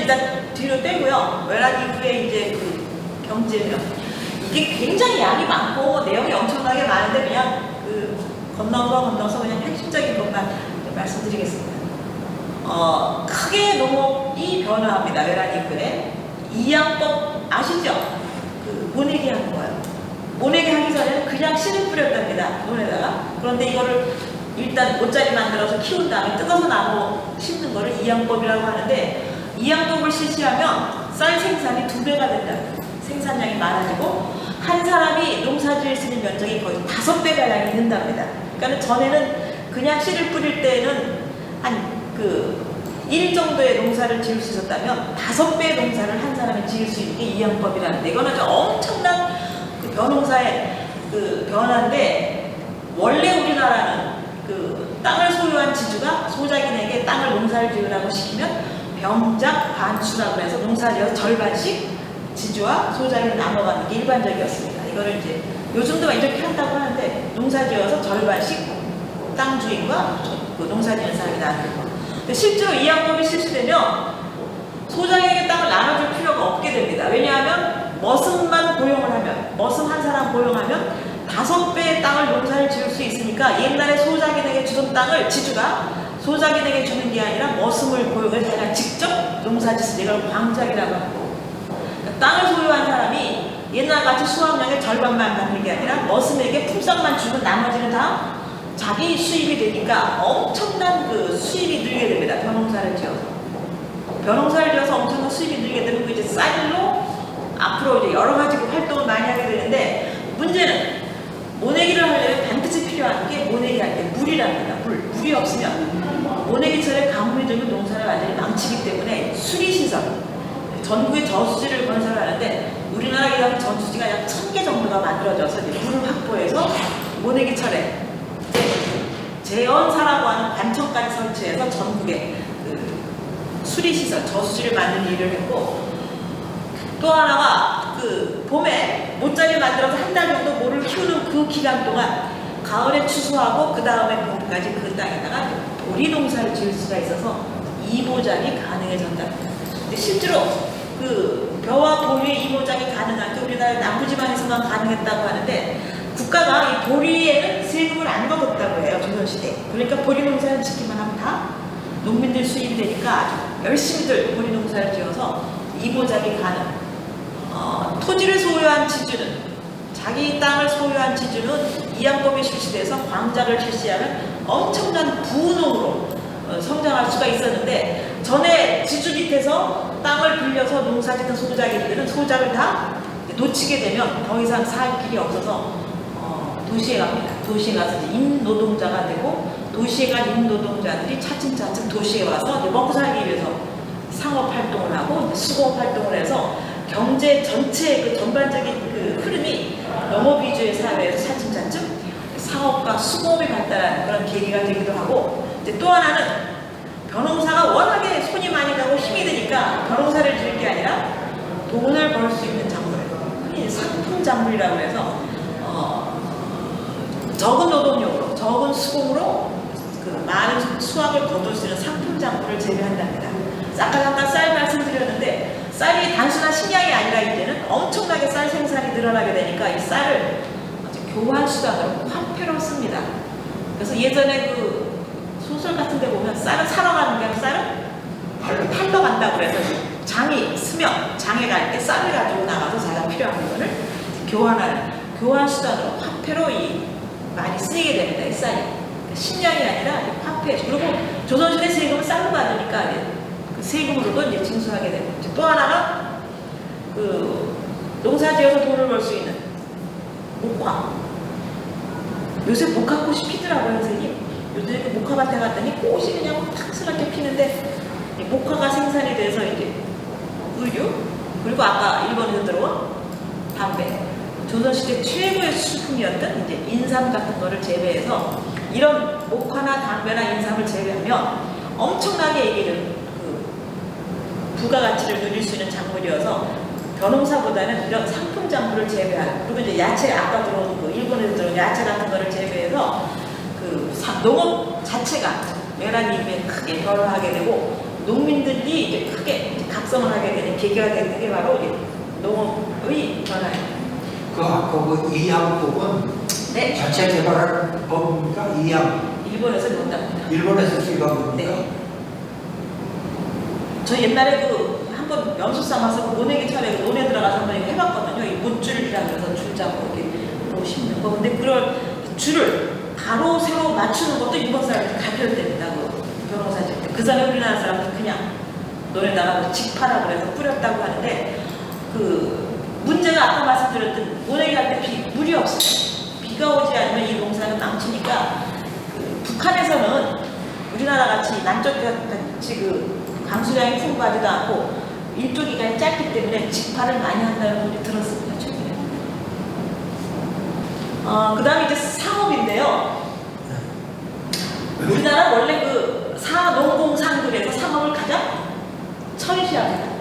일단 뒤로 빼고요. 외란 이후에 이제 그 경제면 이게 굉장히 양이 많고 내용이 엄청나게 많은데 그냥 그 건너서 그냥 핵심적인 것만 말씀드리겠습니다. 크게 농업이 변화합니다. 외란 이후에 이양법 아시죠? 그 모내기 하는 거예요. 모내기 하기 전에는 그냥 씨를 뿌렸답니다. 논에다가. 그런데 이거를 일단 모짜리 만들어서 키운 다음에 뜯어서 나무 심는 거를 이양법이라고 하는데, 이양법을 실시하면 쌀 생산이 2배가 된다. 생산량이 많아지고 한 사람이 농사 지을 수 있는 면적이 거의 5배가량이 는답니다. 그러니까 전에는 그냥 씨를 뿌릴 때는 한 그 1 정도의 농사를 지을 수 있었다면 5배의 농사를 한 사람이 지을 수 있는 게 이양법이라는데, 이거는 아주 엄청난 그 벼농사의 그 변화인데, 원래 우리나라는 그 땅을 소유한 지주가 소작인에게 땅을 농사를 지으라고 시키면 병작 반추라고 해서 농사지어서 절반씩 지주와 소작인이 나눠가는 게 일반적이었습니다. 이거를 이제 요즘도 이렇게 한다고 하는데, 농사지어서 절반씩 땅 주인과 그 농사지은 사람이 나누는 거. 근데 실제로 이양법이 실시되면 소작인에게 땅을 나눠줄 필요가 없게 됩니다. 왜냐하면 머슴만 고용을 하면, 머슴 한 사람 고용하면 5배의 땅을 농사를 지을 수 있으니까, 옛날에 소작인에게 주던 땅을 지주가 소작인에게 주는 게 아니라 머슴을 고용해서 자기가 직접 농사짓는 이걸 광작이라고 하고, 그러니까 땅을 소유한 사람이 옛날같이 수확량의 절반만 받는 게 아니라 머슴에게 품삯만 주고 나머지는 다 자기 수입이 되니까 엄청난 그 수입이 늘게 됩니다. 벼농사를 지어서. 벼농사를 지어서 엄청난 수입이 늘게 되면 그 이제 쌀로 앞으로 이제 여러 가지 활동을 많이 하게 되는데, 문제는 모내기를 하려면 반드시 필요한 게, 모내기 할 때 물이랍니다. 물이 없으면 모내기철에 가뭄이 들면 농사를 완전히 망치기 때문에 수리시설, 전국에 저수지를 건설하는데 우리나라 이런 저수지가 약 1000개 정도가 만들어져서 이제 물을 확보해서 모내기철에 재원사라고 하는 관청까지 설치해서 전국에 그 수리시설, 저수지를 만드는 일을 했고, 또 하나가 그 봄에 모짜리 만들어서 한 달 정도 모를 키우는 그 기간 동안 가을에 추수하고 그 다음에 봄까지 그 땅에다가 보리 농사를 지을 수가 있어서 이보작이 가능해졌다. 근데 실제로 그 벼와 보리의 이보작이 가능한 게 우리나라 남부지방에서만 가능했다고 하는데, 국가가 이 보리에는 세금을 안 걷었다고 해요, 조선시대. 그러니까 보리 농사를 짓기만 하면 다 농민들 수입이 되니까 아주 열심히들 보리 농사를 지어서 이보작이 가능. 토지를 소유한 지주는, 자기 땅을 소유한 지주는 이양법이 실시돼서 광작을 실시하면 엄청난 부농으로 성장할 수가 있었는데, 전에 지주 밑에서 땅을 빌려서 농사짓는 소작인들은 소작을 다 놓치게 되면 더 이상 살 길이 없어서 도시에 갑니다. 도시에 가서 이제 임노동자가 되고, 도시에 간 임노동자들이 차츰차츰 도시에 와서 이제 먹고 살기 위해서 상업 활동을 하고 수공업 활동을 해서 경제 전체의 그 전반적인 그 흐름이 농업 위주의 사회에서 차츰차츰 상업과 수공업이 발달하는 그런 계기가 되기도 하고, 이제 또 하나는 벼농사가 워낙에 손이 많이 가고 힘이 드니까 벼농사를 지을 게 아니라 돈을 벌 수 있는 작물, 흔히 상품 작물이라고 해서 적은 노동력으로, 적은 수공으로 그 많은 수확을 거둘 수 있는 상품 작물을 재배한답니다. 아까 잠깐 쌀 말씀드렸는데, 쌀이 단순한 식량이 아니라 이제는 엄청나게 쌀 생산이 늘어나게 되니까 이 쌀을 교환 수단으로 화폐로 씁니다. 그래서 예전에 그 소설 같은 데 보면 쌀은 사러 가는 게 아니라 쌀은 팔러 간다고 그래서 장이 쓰면 장에 갈 때 쌀을 가지고 나가서 자기가 필요한 거를 교환하는 교환 수단으로 화폐로 많이 쓰이게 됩니다. 이 쌀이. 식량이 아니라 화폐. 그리고 조선시대 세금을 쌀로 받으니까 그 세금으로도 이제 징수하게 되고, 또 하나가 그 농사지어서 돈을 벌 수 있는 목화. 요새 목화꽃이 피더라고요, 선생님. 요새 그 목화밭에 갔더니 꽃이 그냥 탁스럽게 피는데, 목화가 생산이 돼서 이제 의류, 그리고 아까 일본에서 들어온 담배, 조선시대 최고의 수품이었던 이제 인삼 같은 거를 재배해서, 이런 목화나 담배나 인삼을 재배하면 엄청나게 이게 부가가치를 누릴 수 있는 작물이어서 벼농사보다는 이런 상품 작물을 재배하는, 그리고 이제 야채, 아까 들어온 그 일본에서 들어온 야채 같은 거를 재배해서 그 농업 자체가 외란 이후에 크게 변화하게 되고, 농민들이 이제 크게 각성을 하게 되는 계기가 되는 게 바로 이제 농업의 변화예요. 그 아까 그 이양국은 네. 자체 개발한 법입니까? 이양. 일본에서 논답니다. 일본에서 수입한 겁니까? 네. 저 옛날에 한번 연수 삼아서 모내기 차례 논에 들어가서 한번 해봤거든요. 이 못줄이라고 해서 줄 잡고 이렇게 심는 거. 근데 그걸 줄을 가로 세로 맞추는 것도 일본 사람들이 가르쳐야 된다고 변호사 질 때. 그 사람이 우리나라 사람들 그냥 논에다가 직파라고 해서 뿌렸다고 하는데 문제가 아까 말씀드렸던 모내기 할 때 물이 없어요. 비가 오지 않으면 이 농사가 망치니까 북한에서는 우리나라 같이 남쪽 같이 강수량이 풍부하지도 않고 일조 기간이 짧기 때문에 직파를 많이 한다는 소리 들었습니다. 최근에. 그 다음에 이제 상업인데요. 우리나라 원래 농공상들에서 상업을 가장 철시합니다.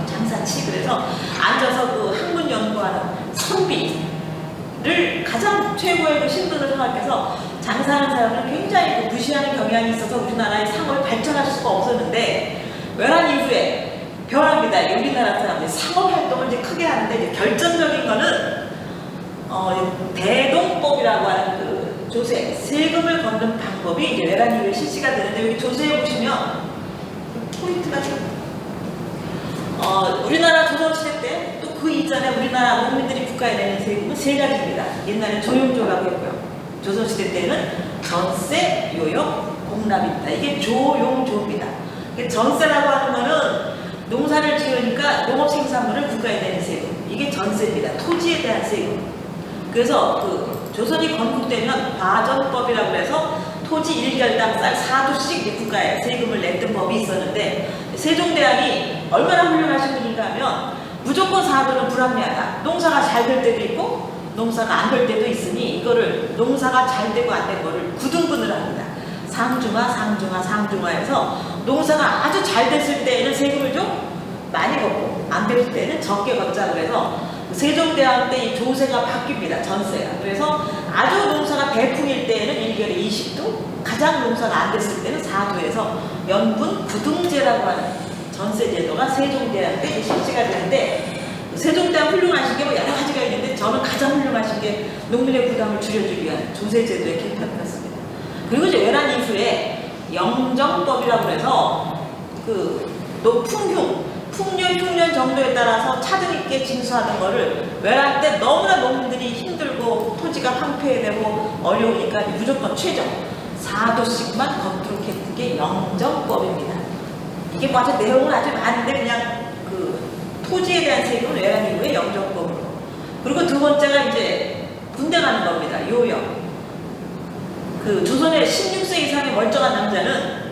장사치. 그래서 앉아서 학문 연구하는 선비를 가장 최고의 신분을 생각해서 장사하는 사람은 굉장히 무시하는 경향이 있어서 우리나라의 상업을 발전할 수가 없었는데 외란 이후에 변합니다. 우리나라 사람들이 상업 활동을 이제 크게 하는데 이제 결정적인 거는 대동법이라고 하는 조세, 세금을 걷는 방법이 이제 외란 이후에 실시가 되는데 여기 조세에 보시면 포인트가 좀 우리나라 조선시대 때 또 그 이전에 우리나라 농민들이 국가에 내는 세금은 세 가지입니다. 옛날에 조용조라고 했고요. 조선시대 때는 전세, 요역, 공납입니다. 이게 조용조입니다. 전세라고 하는 거는 농사를 지으니까 농업 생산물을 국가에 내는 세금. 이게 전세입니다. 토지에 대한 세금. 그래서 조선이 건국되면 과전법이라고 해서 토지 1결당 쌀 4도씩 국가에 세금을 냈던 법이 있었는데 세종대왕이 얼마나 훌륭하신 분인가 하면 무조건 4도는 불합리하다. 농사가 잘 될 때도 있고 농사가 안 될 때도 있으니 이거를 농사가 잘 되고 안 된 거를 구등분을 합니다. 상중하 해서 농사가 아주 잘 됐을 때에는 세금을 좀 많이 걷고 안 됐을 때는 적게 걷자고 해서 세종대왕 때 이 조세가 바뀝니다. 전세가. 그래서 아주 농사가 대풍일 때에는 1결에 20도, 가장 농사가 안 됐을 때는 4도에서 연분 구등제라고 하는 전세 제도가 세종대왕 때 실시가 되는데 세종대왕 훌륭하신 게 여러 가지가 있는데 저는 가장 훌륭하신 게 농민의 부담을 줄여주기 위한 조세 제도의 개편이었습니다. 그리고 이제 외란 이후에 영정법이라고 해서 풍년, 흉년 정도에 따라서 차등 있게 징수하는 거를 외란 때 너무나 농민들이 힘들고 토지가 황폐되고 어려우니까 무조건 최저 4도씩만 걷도록 했던 게 영정법입니다. 이게 아주 내용은 아주 많은데 그냥 토지에 대한 세금은 외란 이후에 영정법으로. 그리고 두 번째가 이제 군대 가는 겁니다. 요역. 조선의 16세 이상의 멀쩡한 남자는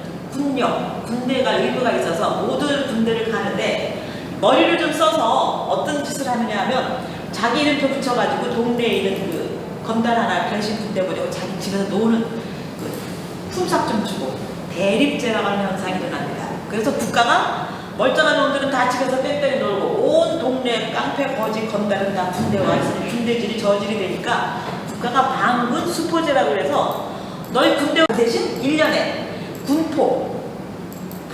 군대 갈 의무가 있어서 모든 군대를 가는데 머리를 좀 써서 어떤 짓을 하느냐 하면 자기 이름표 붙여가지고 동네에 있는 건달 하나 변신 군대 보내고 자기 집에서 노는 품삯 좀 주고 대립제라고 하는 현상이 일어납니다. 그래서 국가가 멀쩡한 놈들은 다 집에서 뺑뺑이 놀고 온 동네 깡패 거지 건달은 다 군대에 와 있으니 군대질이 저질이 되니까 국가가 반군 수포제라고 해서 너희 군대 대신 1년에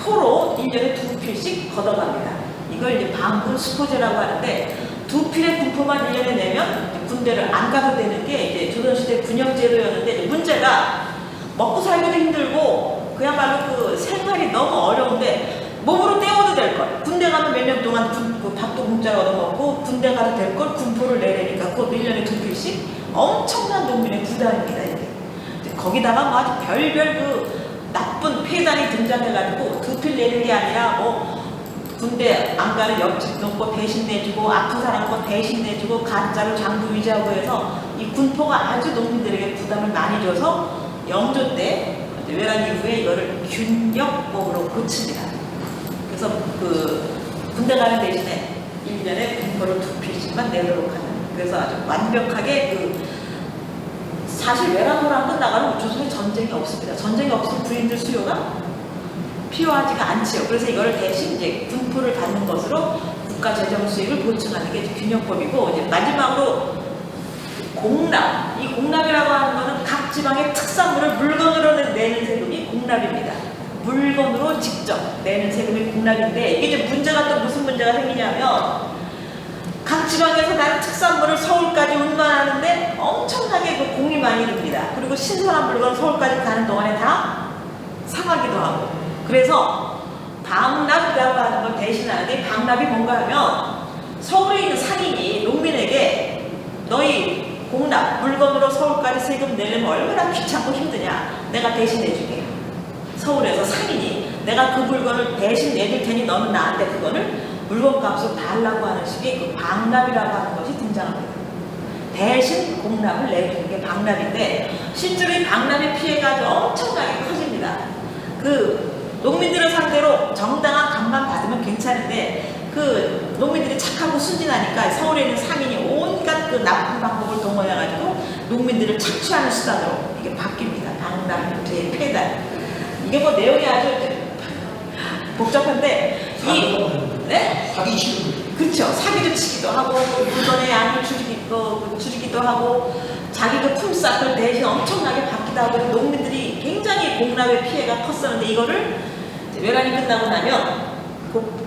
포로 1년에 2필씩 걷어갑니다. 이걸 이제 반군 수포제라고 하는데 2필의 군포만 1년에 내면 군대를 안 가도 되는 게 이제 조선시대 군역제도였는데 문제가 먹고 살기도 힘들고 그야말로 생활이 너무 어려운데 몸으로 때워도 될 걸. 군대 가면 몇 년 동안 밥도 공짜로 얻어먹고 군대 가도 될 걸 군포를 내려니까 그것도 1년에 2필씩 엄청난 농민의 부담입니다. 이게. 거기다가 아주 별별 나쁜 폐단이 등장해가지고 2필 내는 게 아니라 군대 안 가는 옆집 놓고 대신 내주고 아픈 사람 거 대신 내주고 가짜로 장부 위자고 해서 이 군포가 아주 농민들에게 부담을 많이 줘서 영조 때 외란 이후에 이거를 균역법으로 고칩니다. 그래서 군대 가는 대신에 1년에 군포를 2필씩만 내도록 하는. 그래서 아주 완벽하게 사실 외란호랑 끝나가는 조선에 전쟁이 없습니다. 전쟁이 없으면 부인들 수요가 필요하지가 않지요. 그래서 이걸 대신 이제 군포를 받는 것으로 국가 재정 수익을 보충하는 게 균형법이고 이제 마지막으로 공납. 이 공납이라고 하는 것은 각 지방의 특산물을 물건으로 내는 세금이 공납입니다. 물건으로 직접 내는 세금이 공납인데, 이게 이제 문제가 또 무슨 문제가 생기냐면, 각 지방에서 나는 특산물을 서울까지 운반하는데 엄청나게 그 공이 많이 듭니다. 그리고 신선한 물건 서울까지 가는 동안에 다 상하기도 하고. 그래서 방납이라고 하는 걸 대신하는데, 방납이 뭔가 하면 서울에 있는 상인이 농민에게 너희 공납 물건으로 서울까지 세금 내려면 얼마나 귀찮고 힘드냐, 내가 대신 내줄게. 서울에서 상인이 내가 그 물건을 대신 내줄 테니 너는 나한테 그거를 물건값으로 달라고 하는 식의 그 방납이라고 하는 것이 등장합니다. 대신 공납을 내주는 게 방납인데, 실제로 이 방납의 피해가 아주 엄청나게 커집니다. 그 농민들을 상대로 정당한 값만 받으면 괜찮은데, 그 농민들이 착하고 순진하니까 서울에 있는 상인이 온갖 그 나쁜 방법을 동원해가지고 농민들을 착취하는 수단으로 이게 바뀝니다. 방납의 피해다. 이게 뭐 내용이 아주 복잡한데, 네? 사기치는. 그렇죠. 사기도 치기도 하고, 물건의 양을 줄이기도 하고, 자기도 품삯을 대신 엄청나게 받기도 하고, 농민들이 굉장히 공납의 피해가 컸었는데, 이거를 외란이 끝나고 나면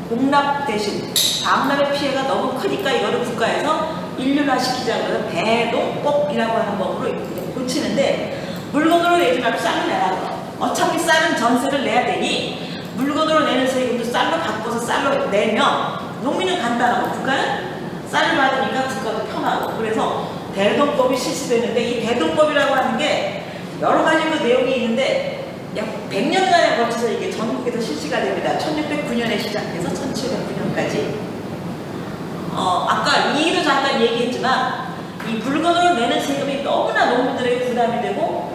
공납 대신 방납의 피해가 너무 크니까 이거를 국가에서 일륜화시키자고 해서 대동법이라고 하는 법으로 이제 고치는데, 물건으로 내지 말고 쌀로 내라고. 어차피 쌀은 전세를 내야 되니 물건으로 내는 세금도 쌀로 바꿔서 쌀로 내면 농민은 간단하고 국가는 쌀을 받으니까 국가도 편하고. 그래서 대동법이 실시되는데, 이 대동법이라고 하는 게 여러 가지 그 내용이 있는데 약 100년간에 걸쳐서 이게 전국에서 실시가 됩니다. 1609년에 시작해서 1709년까지. 아까 이의도 잠깐 얘기했지만, 이 물건으로 내는 세금이 너무나 농민들에게 부담이 되고,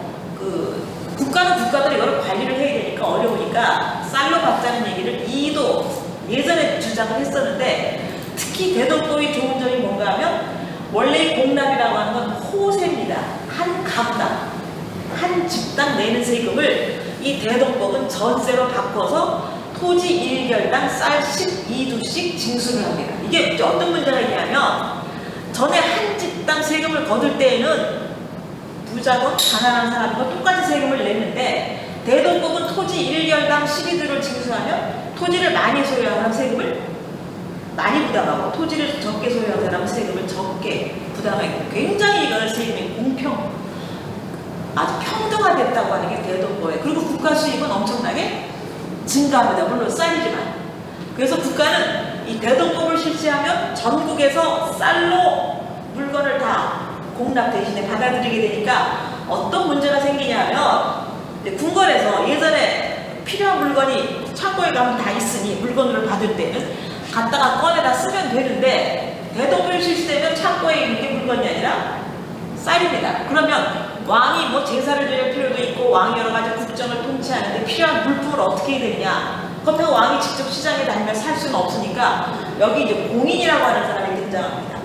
국가는 국가대로 이걸 관리를 해야 되니까 어려우니까 쌀로 받자는 얘기를 이의도 예전에 주장을 했었는데, 특히 대동법이 좋은 점이 뭔가 하면, 원래 이 공납이라고 하는 건 호세입니다. 한 가구당, 한 집당 내는 세금을 이 대동법은 전세로 바꿔서 토지 1결당 쌀 12두씩 징수를 합니다. 이게 어떤 문제가 있냐면, 전에 한 집당 세금을 거둘 때에는 부자고 가난한 사람과 똑같이 세금을 냈는데, 대동법은 토지 1결당 12두를 징수하면 토지를 많이 소유하는 세금을 많이 부담하고, 토지를 적게 소유한 사람은 세금을 적게 부담하고, 굉장히 이거는 세금이 아주 평등화됐다고 하는 게 대동법이에요. 그리고 국가 수입은 엄청나게 증가합니다. 물론 쌀이지만. 그래서 국가는 이 대동법을 실시하면 전국에서 쌀로 물건을 다 공납 대신에 받아들이게 되니까 어떤 문제가 생기냐면, 궁궐에서 예전에 필요한 물건이 창고에 가면 다 있으니 물건을 받을 때는 갖다가 꺼내다 쓰면 되는데, 대동법이 실시되면 창고에 있는 게 물건이 아니라 쌀입니다. 그러면 왕이 뭐 제사를 드릴 필요도 있고, 왕이 여러 가지 국정을 통치하는데 필요한 물품을 어떻게 해야 되냐, 그렇다고 왕이 직접 시장에 다니면서 살 수는 없으니까 여기 이제 공인이라고 하는 사람이 등장합니다.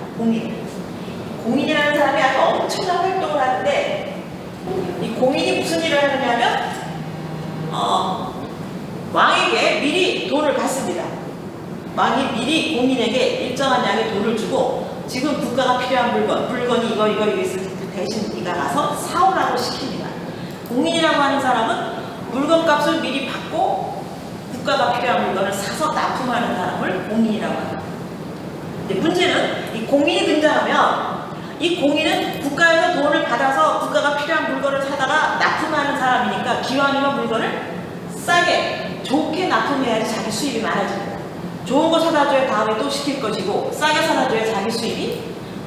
공인이라는 사람이 아주 엄청난 활동을 하는데, 이 공인이 무슨 일을 하느냐면 왕에게 미리 돈을 받습니다. 왕이 미리 공인에게 일정한 양의 돈을 주고, 지금 국가가 필요한 물건이 이거 있을 때 대신 네가 가서 사오라고 시킵니다. 공인이라고 하는 사람은 물건값을 미리 받고 국가가 필요한 물건을 사서 납품하는 사람을 공인이라고 합니다. 근데 문제는 이 공인이 등장하면, 이 공인은 국가에서 돈을 받아서 국가가 필요한 물건을 사다가 납품하는 사람이니까 기왕이면 물건을 싸게 좋게 납품해야지 자기 수입이 많아집니다. 좋은 거 사다 줘야 다음에 또 시킬 것이고, 싸게 사다 줘야 자기 수입이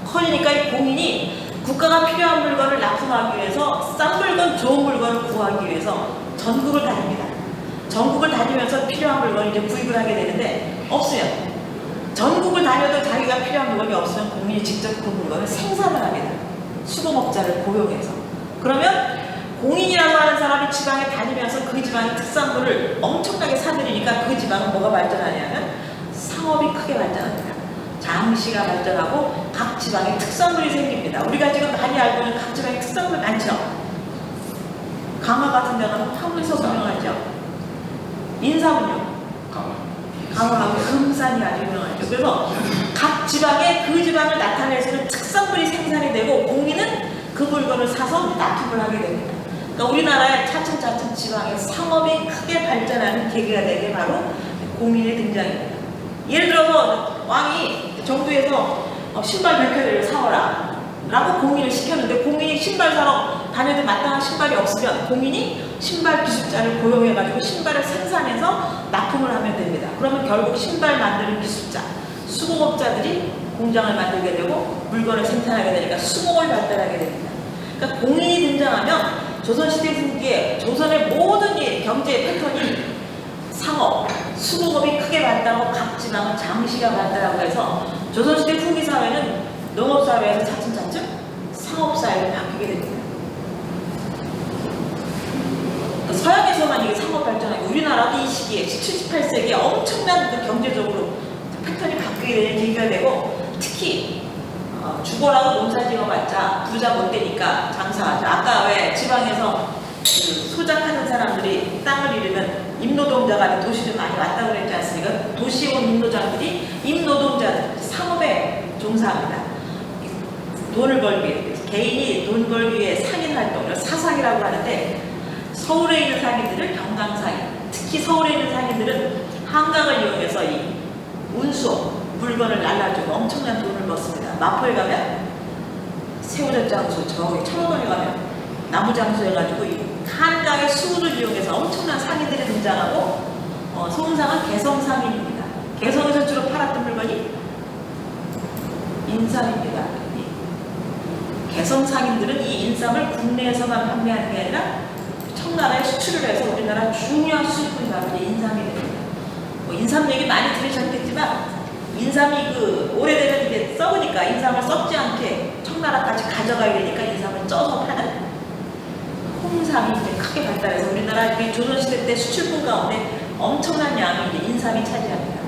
커지니까 이 공인이 국가가 필요한 물건을 납품하기 위해서 싼 물건, 좋은 물건을 구하기 위해서 전국을 다닙니다. 전국을 다니면서 필요한 물건을 이제 구입을 하게 되는데, 없으면 전국을 다녀도 자기가 필요한 물건이 없으면 공인이 직접 그 물건을 생산을 합니다. 수공업자를 고용해서. 그러면 공인이라고 하는 사람이 지방에 다니면서 그 지방의 특산물을 엄청나게 사들이니까 그 지방은 뭐가 발전하냐면 상업이 크게 발전합니다. 장시가 발전하고 각 지방에 특산물이 생깁니다. 우리가 지금 많이 알고 있는 각 지방에 특산물 많죠. 강화 같은 데는 화물서 유명하죠. 인삼은요. 강화하고 금산이 아주 유명하죠. 그래서 각 지방에 그 지방을 나타낼 수 있는 특산물이 생산이 되고, 공인은 그 물건을 사서 납품을 하게 됩니다. 그러니까 우리나라의 차츰 지방의 상업이 크게 발전하는 계기가 되게 바로 공인의 등장입니다. 예를 들어서 왕이 정부에서 신발 100켤레를 사오라 라고 공인을 시켰는데 공인이 신발 사러 다녀도 마땅한 신발이 없으면 공인이 신발 기술자를 고용해가지고 신발을 생산해서 납품을 하면 됩니다. 그러면 결국 신발 만드는 기술자, 수공업자들이 공장을 만들게 되고 물건을 생산하게 되니까 수공을 발달하게 됩니다. 그러니까 공인이 등장하면 조선시대 후기에 조선의 모든 경제 패턴이 상업, 수공업이 크게 발달하고 각 지방은 장시가 발달하고 해서 조선시대 후기 사회는 농업사회에서 차츰차츰 상업사회로 바뀌게 됩니다. 서양에서만 이게 상업 발전하고 우리나라도 이 시기에 17, 18세기에 엄청난 그 경제적으로 패턴이 바뀌게 되는 계기가 되고 특히 죽어라고 농사 지어봤자 부자 못 되니까 장사하자. 아까 왜 지방에서 그 소작하는 사람들이 땅을 잃으면 임노동자가 도시를 많이 왔다고 그랬지 않습니까? 도시에 온 임노장들이 임노동자들, 상업에 종사합니다. 돈을 벌기 위해, 개인이 돈 벌기 위해 상인활동을 사상이라고 하는데 서울에 있는 상인들을 경강상인, 특히 서울에 있는 상인들은 한강을 이용해서 이 운수업, 물건을 날라주고 엄청난 돈을 벌습니다. 마포에 가면 새우젓 장수, 저기 청원동에 가면 나무 장수 해가지고 이 한강의 수우를 이용해서 엄청난 상인들이 등장하고 송상은 개성상인입니다. 개성에서 주로 팔았던 물건이 인삼입니다. 개성상인들은 이 인삼을 국내에서만 판매하는 게 아니라 청나라에 수출을 해서 우리나라 중요한 수입품이 바로 인삼이 됩니다. 인삼 얘기 많이 들으셨겠지만 인삼이 오래되면 이게 썩으니까 인삼을 썩지 않게 청나라까지 가져가야 되니까 인삼을 쪄서 파는 홍삼이 이제 크게 발달해서 우리나라 조선시대 때 수출품 가운데 엄청난 양이 이제 인삼이 차지합니다.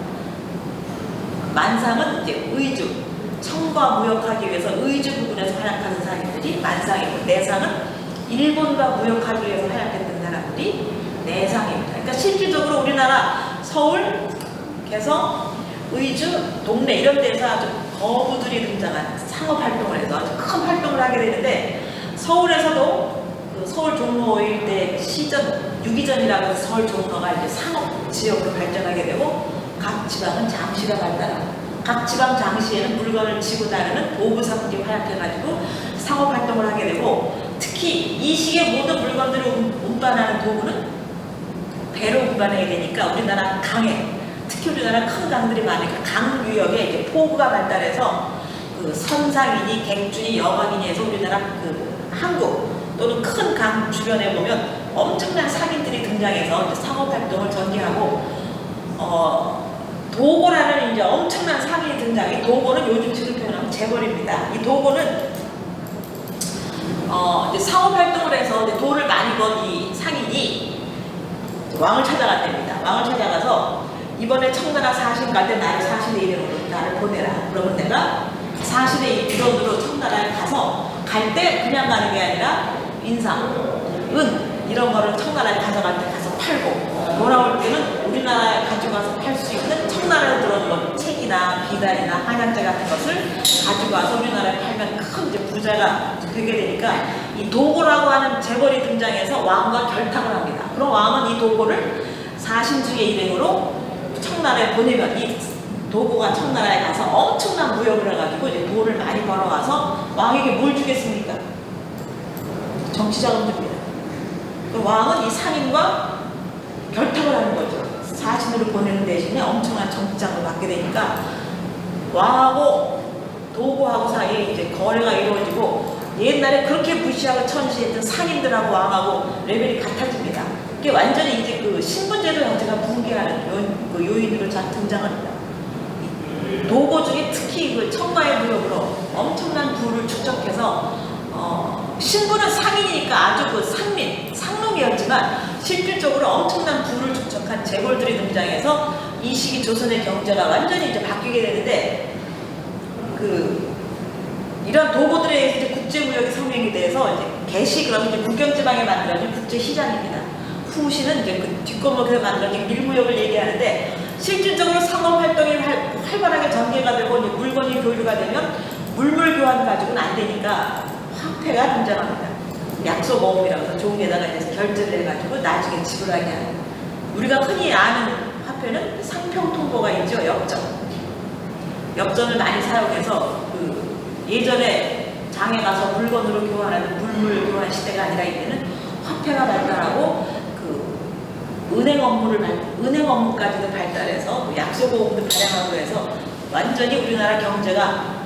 만상은 이제 의주, 청과 무역하기 위해서 의주 부근에서 활약하는 사람들이 만상이고 내상은 일본과 무역하기 위해서 활약했던 사람들이 내상입니다. 그러니까 실질적으로 우리나라 서울, 개성, 의주, 동네 이런 데서 아주 거부들이 등장한 상업활동을 해서 아주 큰 활동을 하게 되는데 서울에서도 서울 종로 일대 시전, 유기전이라고 해서 서울 종로가 이제 상업 지역으로 발전하게 되고 각 지방은 장시가 발달하고 각 지방 장시에는 물건을 지고 다니는 도구사들이 활약해가지고 상업활동을 하게 되고 특히 이 시기에 모든 물건들을 운반하는 도구는 배로 운반해야 되니까 우리나라 강에 특히 우리나라 큰 강들이 많으니까 강 유역에 이제 포구가 발달해서 선상이니 객준이 여광이니 해서 우리나라 한국 또는 큰 강 주변에 보면 엄청난 상인들이 등장해서 상업 활동을 전개하고 도고라는 이제 엄청난 상인이 등장해. 도고는 요즘 식으로 표현하면 재벌입니다. 이 도고는 이제 상업 활동을 해서 이제 돈을 많이 번 이 상인이 왕을 찾아갔답니다. 왕을 찾아가서 이번에 청나라 사신 갈 때 나를 사신의 일행으로 나를 보내라. 그러면 내가 사신의 일원으로 청나라에 가서 갈 때 그냥 가는 게 아니라 인상, 은 이런 거를 청나라에 가져갈 때 가서 팔고 돌아올 때는 우리나라에 가져가서 팔 수 있는 청나라로 들어온 책이나 비단이나 한약재 같은 것을 가지고 와서 우리나라에 팔면 큰 이제 부자가 되게 되니까 이 도고라고 하는 재벌이 등장해서 왕과 결탁을 합니다. 그럼 왕은 이 도고를 사신주의 일행으로 청나라에 보내면 이 도고가 청나라에 가서 엄청난 무역을 해가지고 이제 돈을 많이 벌어와서 왕에게 뭘 주겠습니까? 정치자금 줍니다. 왕은 이 상인과 결탁을 하는 거죠. 사신으로 보내는 대신에 엄청난 정치자금을 받게 되니까 왕하고 도고하고 사이에 이제 거래가 이루어지고 옛날에 그렇게 무시하고 천시했던 상인들하고 왕하고 레벨이 같아집니다. 이게 완전히 이제 신분제도 형태가 붕괴하는 요인으로 잘 등장합니다. 도고 중에 특히 청과의 무역으로 엄청난 부를 축적해서 신분은 상인이니까 아주 상민, 상놈이었지만 실질적으로 엄청난 부를 축적한 재벌들이 등장해서 이 시기 조선의 경제가 완전히 이제 바뀌게 되는데 이런 도고들에 의해서 이제 국제무역이 성행이 돼서 이제 개시 그러면 이제 국경지방에 만들어진 국제시장입니다. 후시는 이제 뒷골목에서 만들어진 밀무역을 얘기하는데 실질적으로 상업활동이 활발하게 전개가 되고 이제 물건이 교류가 되면 물물 교환 가지고는 안 되니까 화폐가 등장합니다. 약소모음이라고 해서 종이에다가 이제 결제를 해가지고 나중에 지불하게 하는 우리가 흔히 아는 화폐는 상평통보가 있죠. 엽전을 많이 사용해서 예전에 장에 가서 물건으로 교환하는 물물 교환 시대가 아니라 이제는 화폐가 발달하고 은행 업무까지도 발달해서 약소보험도 발행하고 해서 완전히 우리나라 경제가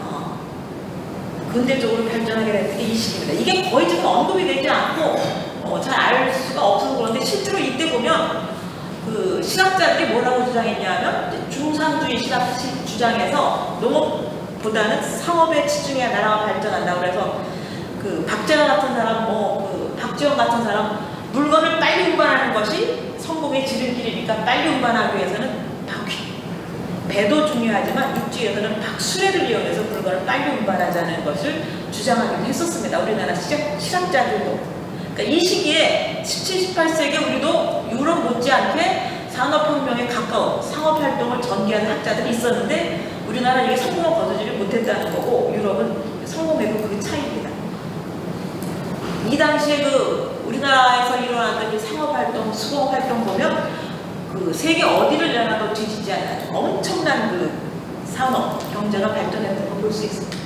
근대적으로 발전하게 된 게 이 시기입니다. 이게 거의 지금 언급이 되지 않고 잘 알 수가 없어서 그런데 실제로 이때 보면 실학자들이 뭐라고 주장했냐면 중산주의 실학 주장해서 농업보다는 상업에 치중해야 나라가 발전한다. 그래서 박재란 같은 사람, 박지원 같은 사람 물건을 빨리 운반하는 것이 성공의 지름길이니까 빨리 운반하기 위해서는 배도 중요하지만 육지에서는 수레를 이용해서 물건을 빨리 운반하자는 것을 주장하기도 했었습니다. 우리나라 실학자들도. 그러니까 이 시기에 17, 18세기 우리도 유럽 못지않게 산업혁명에 가까운 상업활동을 전개하는 학자들이 있었는데 우리나라 이게 성공을 거두지를 못했다는 거고 유럽은 성공했고 그 차이입니다. 이 당시에 우리나라에서 일어났던 이 상업활동, 수공활동 보면 세계 어디를 내놔도 뒤지지 않는 엄청난 산업, 경제가 발전했던 걸 볼 수 있습니다.